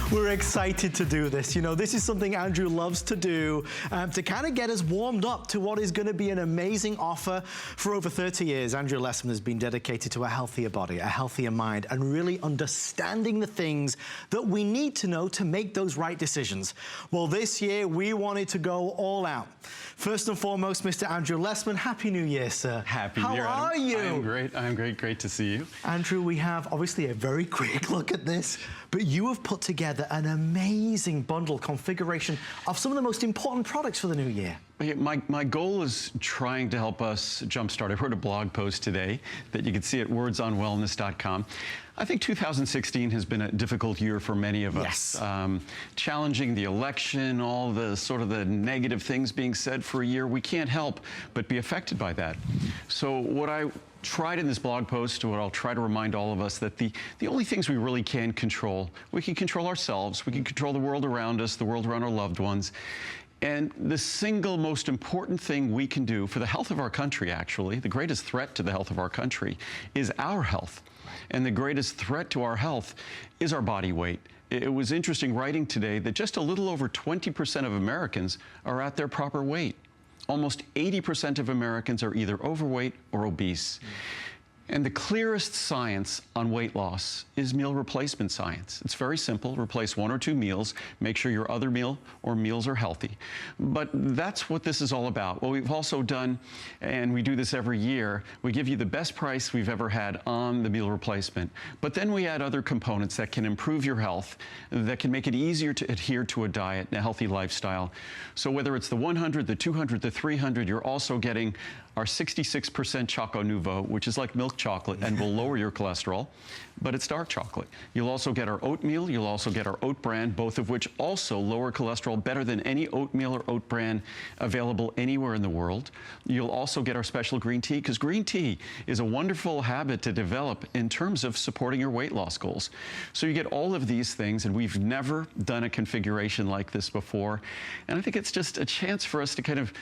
We're excited to do this. You know, this is something Andrew loves to do to kind of get us warmed up to what is going to be an amazing offer. For over 30 years, Andrew Lessman has been dedicated to a healthier body, a healthier mind, and really understanding the things that we need to know to make those right decisions. Well, this year, we wanted to go all out. First and foremost, Mr. Andrew Lessman, Happy New Year, sir. Happy New Year, Adam. How are you? I'm great. I'm great. Great to see you. Andrew, we have obviously a very quick look at this, but you have put together an amazing bundle configuration of some of the most important products for the new year. My goal is trying to help us jumpstart. I wrote a blog post today that you can see at wordsonwellness.com. I think 2016 has been a difficult year for many of us. Yes. Challenging the election, all the sort of the negative things being said for a year, we can't help but be affected by that. So what I tried in this blog post, what I'll try to remind all of us, that the only things we really can control, we can control ourselves, we can control the world around us, the world around our loved ones. And the single most important thing we can do for the health of our country, actually, the greatest threat to the health of our country is our health. And the greatest threat to our health is our body weight. It was interesting writing today that just a little over 20% of Americans are at their proper weight. Almost 80% of Americans are either overweight or obese. And the clearest science on weight loss is meal replacement science. It's very simple. Replace 1 or 2 meals. Make sure your other meal or meals are healthy. But that's what this is all about. What we've also done, and we do this every year, we give you the best price we've ever had on the meal replacement. But then we add other components that can improve your health, that can make it easier to adhere to a diet and a healthy lifestyle. So whether it's the 100, the 200, the 300, you're also getting our 66% Choco Nouveau, which is like milk chocolate and will lower your cholesterol, but it's dark chocolate. You'll also get our oatmeal, you'll also get our oat bran, both of which also lower cholesterol better than any oatmeal or oat bran available anywhere in the world. You'll also get our special green tea, because green tea is a wonderful habit to develop in terms of supporting your weight loss goals. So you get all of these things, and we've never done a configuration like this before. And I think it's just a chance for us to kind of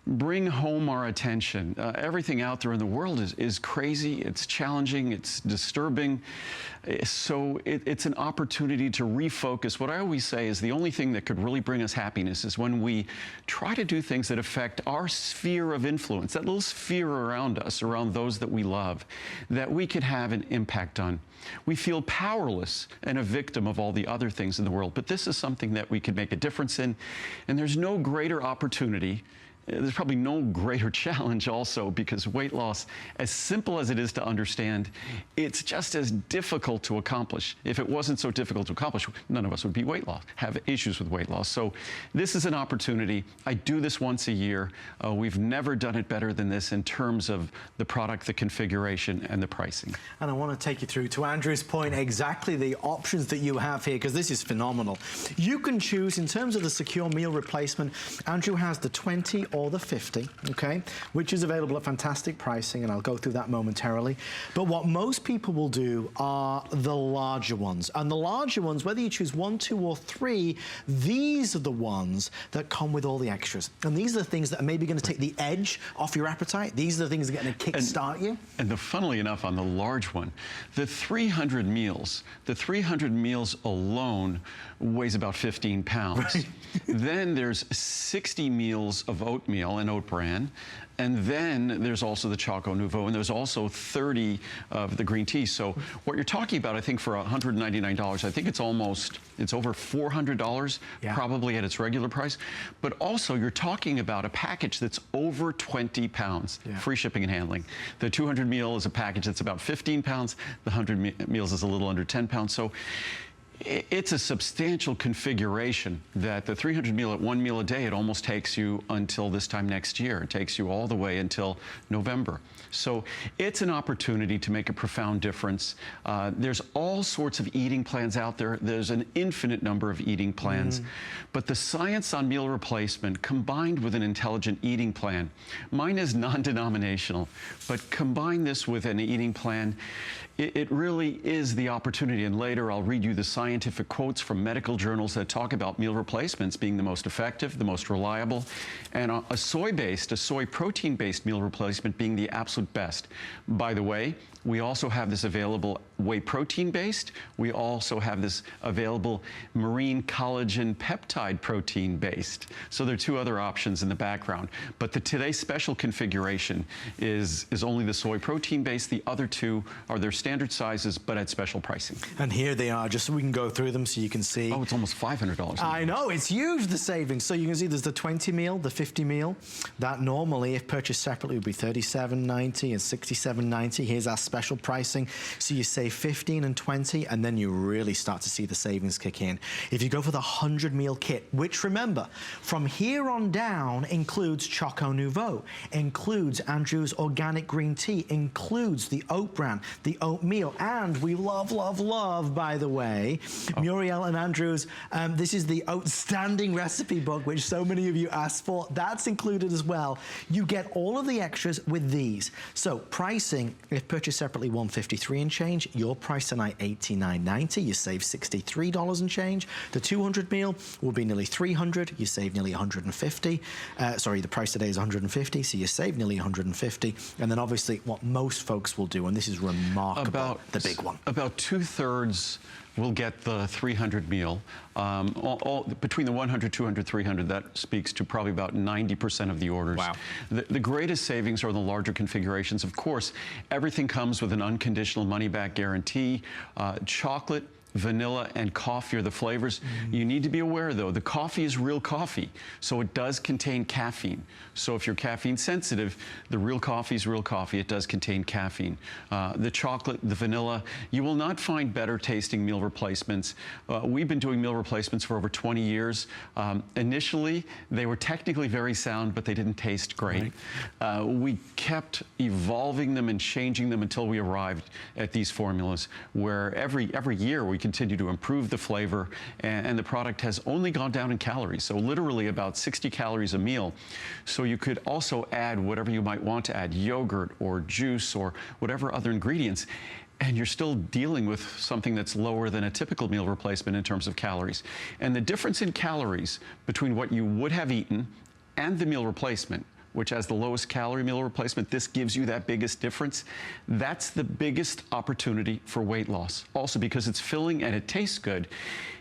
bring home our attention. Everything out there in the world is crazy, it's challenging, it's disturbing. So it's an opportunity to refocus. What I always say is the only thing that could really bring us happiness is when we try to do things that affect our sphere of influence, that little sphere around us, around those that we love, that we could have an impact on. We feel powerless and a victim of all the other things in the world, but this is something that we could make a difference in, and there's no greater opportunity. There's probably no greater challenge also, because weight loss, as simple as it is to understand, it's just as difficult to accomplish. If it wasn't so difficult to accomplish, none of us would be have issues with weight loss. So this is an opportunity. I do this once a year. We've never done it better than this in terms of the product, the configuration, and the pricing. And I want to take you through, to Andrew's point, exactly the options that you have here, because this is phenomenal. You can choose, in terms of the secure meal replacement, Andrew has the 20 or the 50, okay, which is available at fantastic pricing, and I'll go through that momentarily. But what most people will do are the larger ones. And the larger ones, whether you choose 1, 2, or 3, these are the ones that come with all the extras. And these are the things that are maybe going to take the edge off your appetite. These are the things that are going to kickstart you. And funnily enough, on the large one, the 300 meals alone weighs about 15 pounds. Right. Then there's 60 meals of oatmeal and oat bran. And then there's also the Choco Nouveau, and there's also 30 of the green tea. So what you're talking about, I think for $199, I think it's over $400, probably at its regular price. But also you're talking about a package that's over 20 pounds, free shipping and handling. The 200 meal is a package that's about 15 pounds. The 100 meals is a little under 10 pounds. So it's a substantial configuration that the 300 meal at 1 meal a day, it almost takes you until this time next year. It takes you all the way until November. So it's an opportunity to make a profound difference. There's all sorts of eating plans out there. There's an infinite number of eating plans. But the science on meal replacement combined with an intelligent eating plan, mine is non-denominational, but combine this with an eating plan, it really is the opportunity. And later I'll read you the science scientific quotes from medical journals that talk about meal replacements being the most effective, the most reliable, and a soy protein-based meal replacement being the absolute best. By the way, we also have this available whey protein based. We also have this available marine collagen peptide protein based. So there are two other options in the background. But the today's special configuration is only the soy protein based. The other two are their standard sizes, but at special pricing. And here they are, just so we can go through them so you can see. Oh, it's almost $500. I know, it's huge, the savings. So you can see there's the 20 meal, the 50 meal. That normally, if purchased separately, would be $37.90 and $67.90. Here's our special pricing. So you save 15 and 20, and then you really start to see the savings kick in. If you go for the 100 meal kit, which remember, from here on down includes Choco Nouveau, includes Andrew's organic green tea, includes the oat bran, the oatmeal, and we love, by the way, Muriel and Andrew's, this is the outstanding recipe book, which so many of you asked for. That's included as well. You get all of the extras with these. So pricing, if purchased separately, $153 and change. Your price tonight, $89.90. You save $63 and change. The 200 meal will be nearly $300. You save nearly $150. Sorry, the price today is $150, so you save nearly $150. And then obviously what most folks will do, and this is remarkable, the big one. About 2/3 will get the 300 meal. Between the 100, 200, 300, that speaks to probably about 90% of the orders. Wow. The greatest savings are the larger configurations. Of course, everything comes with an unconditional money-back guarantee. Chocolate, vanilla, and coffee are the flavors. You need to be aware, though, the coffee is real coffee, so it does contain caffeine. So if you're caffeine sensitive, the real coffee is real coffee. It does contain caffeine. The chocolate, the vanilla, you will not find better tasting meal replacements. We've been doing meal replacements for over 20 years. Initially, they were technically very sound, but they didn't taste great. Right. We kept evolving them and changing them until we arrived at these formulas, where every year we continue to improve the flavor, and the product has only gone down in calories, so literally about 60 calories a meal. So you could also add whatever you might want to add, yogurt or juice or whatever other ingredients, and you're still dealing with something that's lower than a typical meal replacement in terms of calories. And the difference in calories between what you would have eaten and the meal replacement, which has the lowest calorie meal replacement, this gives you that biggest difference. That's the biggest opportunity for weight loss. Also, because it's filling and it tastes good,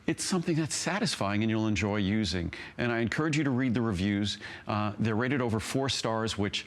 it's something that's satisfying and you'll enjoy using. And I encourage you to read the reviews. They're rated over 4 stars, which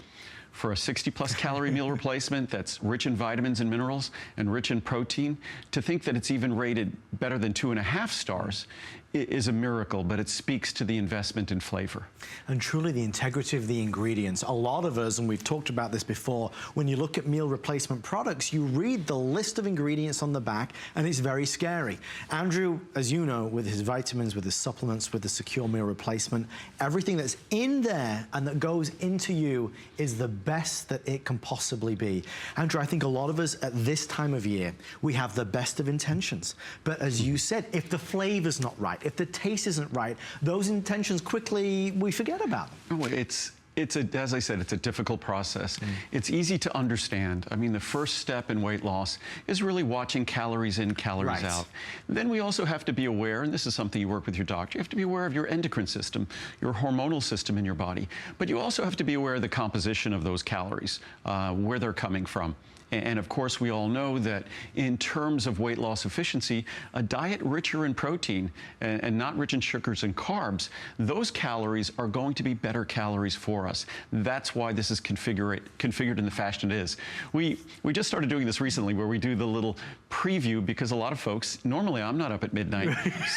for a 60+ calorie meal replacement that's rich in vitamins and minerals and rich in protein, to think that it's even rated better than 2.5 stars is a miracle, but it speaks to the investment in flavor. And truly the integrity of the ingredients. A lot of us, and we've talked about this before, when you look at meal replacement products, you read the list of ingredients on the back and it's very scary. Andrew, as you know, with his vitamins, with his supplements, with the secure meal replacement, everything that's in there and that goes into you is the best that it can possibly be. Andrew, I think a lot of us at this time of year, we have the best of intentions. But as you said, if the flavor's not right, if the taste isn't right, those intentions quickly we forget about. Oh, as I said, it's a difficult process. It's easy to understand. I mean, the first step in weight loss is really watching calories in, calories out. Then we also have to be aware, and this is something you work with your doctor, you have to be aware of your endocrine system, your hormonal system in your body. But you also have to be aware of the composition of those calories, where they're coming from. And of course, we all know that in terms of weight loss efficiency, a diet richer in protein and not rich in sugars and carbs, those calories are going to be better calories for us. That's why this is configured in the fashion it is. We just started doing this recently, where we do the little preview, because a lot of folks, normally I'm not up at midnight,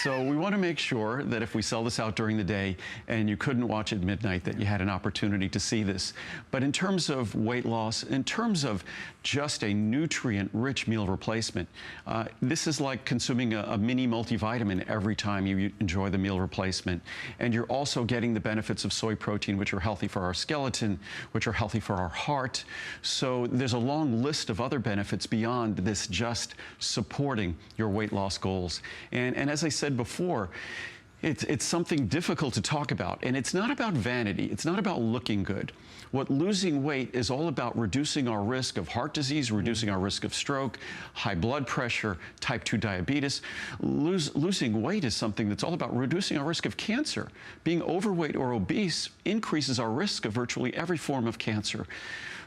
so we want to make sure that if we sell this out during the day and you couldn't watch at midnight, that you had an opportunity to see this. But in terms of weight loss, in terms of just a nutrient-rich meal replacement, this is like consuming a mini multivitamin every time you enjoy the meal replacement. And you're also getting the benefits of soy protein, which are healthy for our skeleton, which are healthy for our heart. So there's a long list of other benefits beyond this just supporting your weight loss goals. And as I said before, It's something difficult to talk about, and it's not about vanity. It's not about looking good. What losing weight is all about reducing our risk of heart disease, reducing our risk of stroke, high blood pressure, type 2 diabetes. Losing weight is something that's all about reducing our risk of cancer. Being overweight or obese increases our risk of virtually every form of cancer.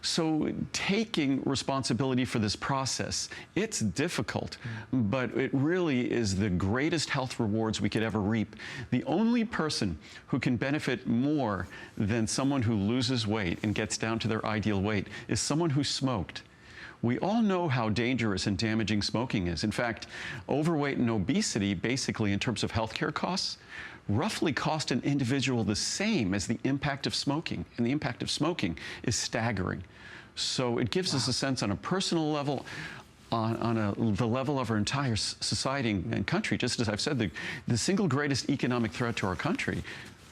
So taking responsibility for this process, it's difficult, but it really is the greatest health rewards we could ever reap. The only person who can benefit more than someone who loses weight and gets down to their ideal weight is someone who smoked. We all know how dangerous and damaging smoking is. In fact, overweight and obesity, basically in terms of healthcare costs, roughly cost an individual the same as the impact of smoking. And the impact of smoking is staggering. So it gives us a sense on a personal level, the level of our entire society and country. Just as I've said, the single greatest economic threat to our country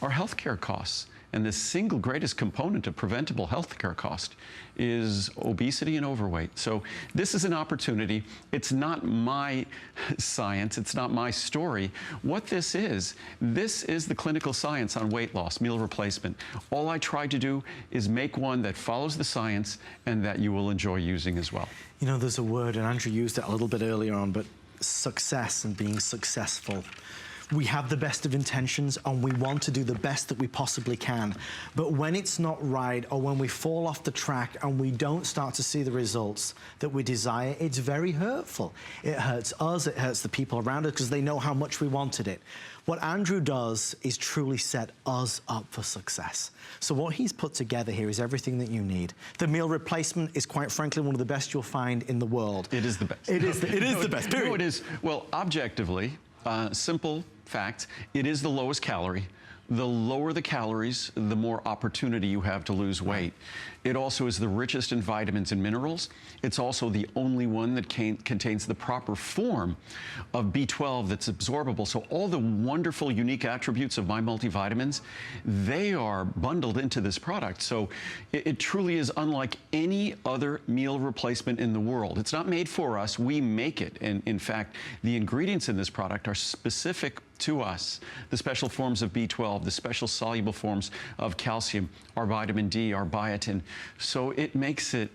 are healthcare costs. And the single greatest component of preventable healthcare cost is obesity and overweight. So this is an opportunity. It's not my science. It's not my story. What this is the clinical science on weight loss, meal replacement. All I try to do is make one that follows the science and that you will enjoy using as well. You know, there's a word, and Andrew used it a little bit earlier on, but success and being successful. We have the best of intentions and we want to do the best that we possibly can. But when it's not right, or when we fall off the track and we don't start to see the results that we desire, it's very hurtful. It hurts us, it hurts the people around us because they know how much we wanted it. What Andrew does is truly set us up for success. So what he's put together here is everything that you need. The meal replacement is, quite frankly, one of the best you'll find in the world. It is the best. It is the best, period. No, it is. Well, objectively, simple fact, it is the lowest calorie. The lower the calories, the more opportunity you have to lose weight. It also is the richest in vitamins and minerals. It's also the only one that contains the proper form of B12 that's absorbable. So all the wonderful, unique attributes of my multivitamins, they are bundled into this product. So it truly is unlike any other meal replacement in the world. It's not made for us, we make it. And in fact, the ingredients in this product are specific to us. The special forms of B12, the special soluble forms of calcium, our vitamin D, our biotin. So it makes it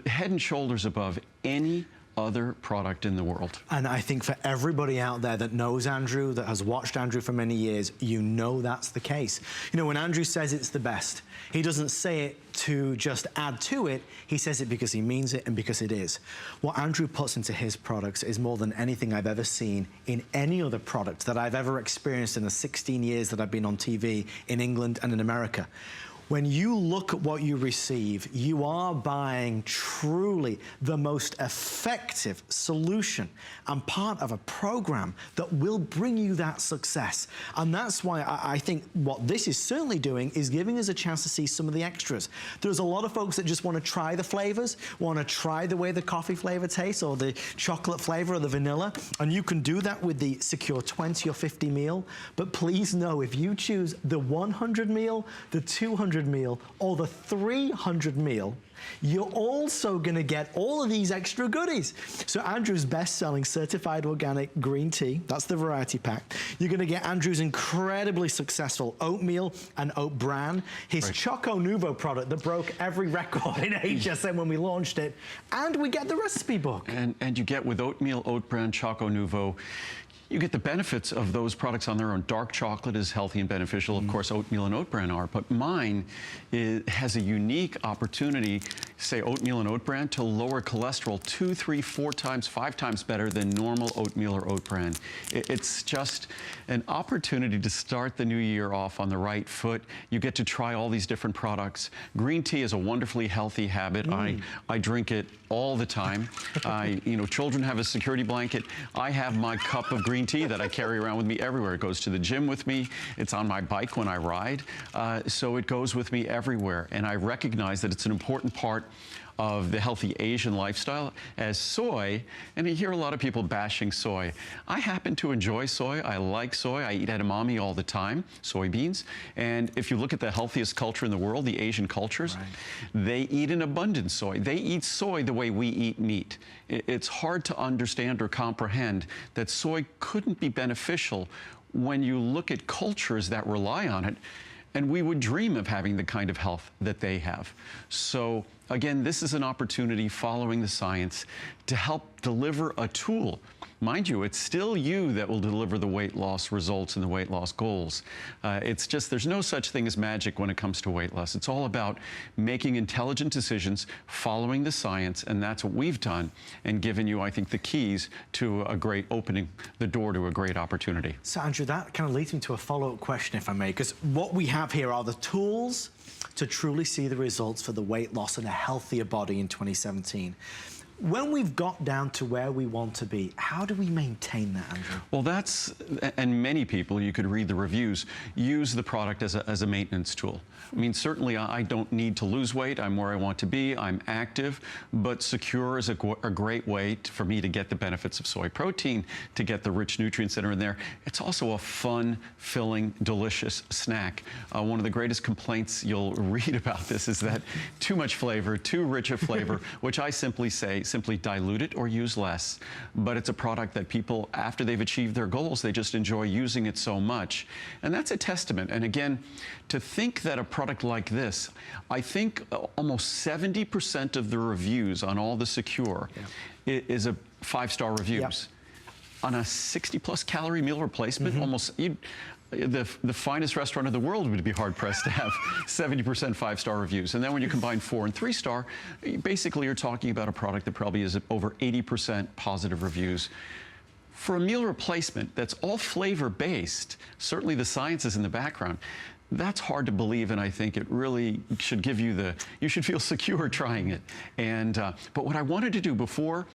head and shoulders above any other product in the world. And I think for everybody out there that knows Andrew, that has watched Andrew for many years, you know that's the case. You know, when Andrew says it's the best, he doesn't say it to just add to it, he says it because he means it and because it is. What Andrew puts into his products is more than anything I've ever seen in any other product that I've ever experienced in the 16 years that I've been on TV in England and in America. When you look at what you receive, you are buying truly the most effective solution and part of a program that will bring you that success. And that's why I think what this is certainly doing is giving us a chance to see some of the extras. There's a lot of folks that just want to try the flavors, want to try the way the coffee flavor tastes or the chocolate flavor or the vanilla, and you can do that with the Secure 20 or 50 meal. But please know, if you choose the 100 meal, the 200 meal, or the 300 meal, you're also going to get all of these extra goodies. So Andrew's best-selling certified organic green tea, that's the variety pack. You're going to get Andrew's incredibly successful oatmeal and oat bran, his Choco Nuvo product that broke every record in HSN when we launched it, and we get the recipe book. And you get with oatmeal, oat bran, Choco Nuvo, you get the benefits of those products on their own. Dark chocolate is healthy and beneficial. Of course, oatmeal and oat bran are, but mine has a unique opportunity, say oatmeal and oat bran, to lower cholesterol 2, 3, 4 times, 5 times better than normal oatmeal or oat bran. It's just an opportunity to start the new year off on the right foot. You get to try all these different products. Green tea is a wonderfully healthy habit. I drink it all the time. Children have a security blanket. I have my cup of green tea that I carry around with me everywhere. It goes to the gym with me. It's on my bike when I ride. So it goes with me everywhere. And I recognize that it's an important part of the healthy Asian lifestyle as soy, and you hear a lot of people bashing soy. I happen to enjoy soy. I like soy. I eat edamame all the time, soybeans. And if you look at the healthiest culture in the world, the Asian cultures, they eat an abundant soy. They eat soy the way we eat meat. It's hard to understand or comprehend that soy couldn't be beneficial when you look at cultures that rely on it, and we would dream of having the kind of health that they have. So again, this is an opportunity following the science to help deliver a tool. Mind you, it's still you that will deliver the weight loss results and the weight loss goals. It's just, there's no such thing as magic when it comes to weight loss. It's all about making intelligent decisions, following the science, and that's what we've done, and given you, I think, the keys to a great opening, the door to a great opportunity. So, Andrew, that kind of leads me to a follow-up question, if I may, because what we have here are the tools to truly see the results for the weight loss and a healthier body in 2017. When we've got down to where we want to be, how do we maintain that, Andrew? Well, that's, and many people, you could read the reviews, use the product as a maintenance tool. I mean, certainly I don't need to lose weight. I'm where I want to be. I'm active, but Secure is a great way for me to get the benefits of soy protein, to get the rich nutrients that are in there. It's also a fun, filling, delicious snack. One of the greatest complaints you'll read about this is that too much flavor, too rich a flavor, which I simply say, simply dilute it or use less. But it's a product that people, after they've achieved their goals, they just enjoy using it so much. And that's a testament. And again, to think that a product like this, I think almost 70% of the reviews on all the Secure is a 5-star reviews. On a 60+ calorie meal replacement, almost the finest restaurant in the world would be hard-pressed to have 70% 5-star reviews. And then when you combine 4- and 3-star, basically you're talking about a product that probably is over 80% positive reviews. For a meal replacement that's all flavor-based, certainly the science is in the background, that's hard to believe, and I think it really should give you you should feel secure trying it. And but what I wanted to do before